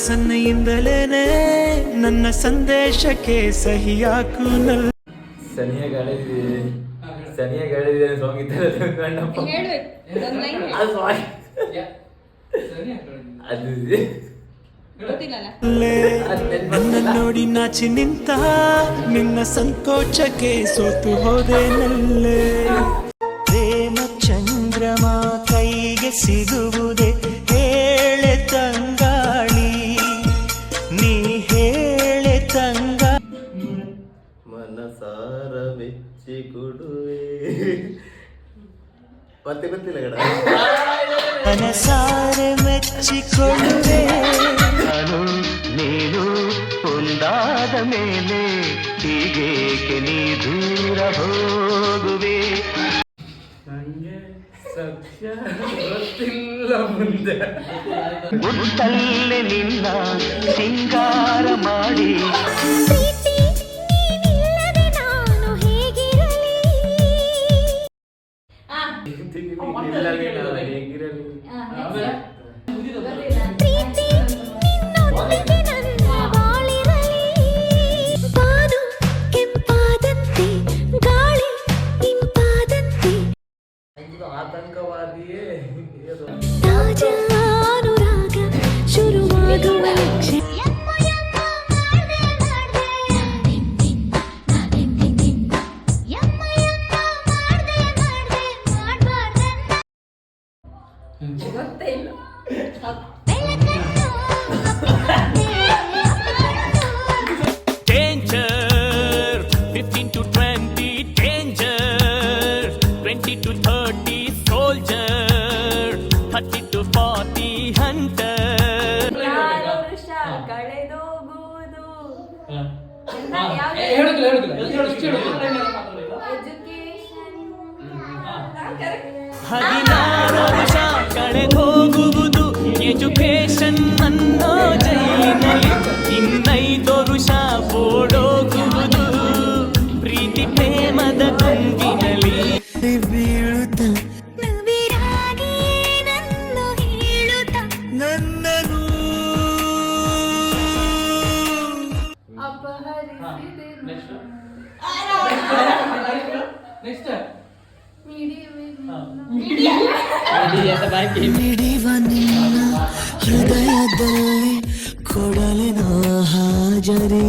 ಸನ್ನೆಯಿಂದಲೇನೆ ನನ್ನ ಸಂದೇಶಕ್ಕೆ ಸಹಿ ಹಾಕು ಸನಿಯ ಗಾಳಿದಿದೆ ಸಾಂಗ್ ಇದ್ದಾರೆ ನನ್ನ ನೋಡಿ ನಾಚಿ ನಿಂತ ನಿನ್ನ ಸಂಕೋಚಕ್ಕೆ ಸೋತು ಹೋದೆ ನಲ್ಲೇ ಪ್ರೇಮ ಚಂದ್ರಮ ಕೈಗೆ ಸಿಗುವುದೇ ಹೇಳೆ ತಂಗಾಳಿ ನೀ ಹೇಳೆ ತಂಗ ಮನಸಾರ ಬೆಚ್ಚಿ ಕೊಡುವೆ ಮತ್ತೆ ಗೊತ್ತಿಲ್ಲ ಕಡ ಮನಸಾರೆ ಮೆಚ್ಚಿಕೊಳ್ಳುವೆ ನಾನು ನೀನು ಒಂದಾದ ಮೇಲೆ ಹೀಗೇಕೆ ನೀ ದೂರ ಹೋಗುವೆ ನಂಗೆ ಸತ್ಯ ಗೊತ್ತಿಲ್ಲ ಮುಂದೆ ಮುತ್ತಲ್ಲೇ ನಿನ್ನ ಸಿಂಗಾರ ಮಾಡಿ ಆತಂಕವಾದಿಯೇ ಶುರುವಾಗುವ Danger, 15 to 20, danger, 20 to 30, soldier, 30 to 40, hunter. ಹದಿನಾರು ವರ್ಷ ಕಳೆದೋಗುವುದು ಎಜುಕೇಶನ್ ಅನ್ನೋ ಜೈಲಿನಲ್ಲಿ, ಇನ್ನೈದು ವರ್ಷ ಓಡೋಗುವುದು ಪ್ರೀತಿ ಪ್ರೇಮದ ಗುಂಪಿನಲ್ಲಿ ಬೀಳುತ್ತ ನನ್ನನು ಮಿಡಿವ ನಿನ್ನ ಹೃದಯದಲ್ಲಿ ಕೊಡಲಿನ ಹಾಜರಿ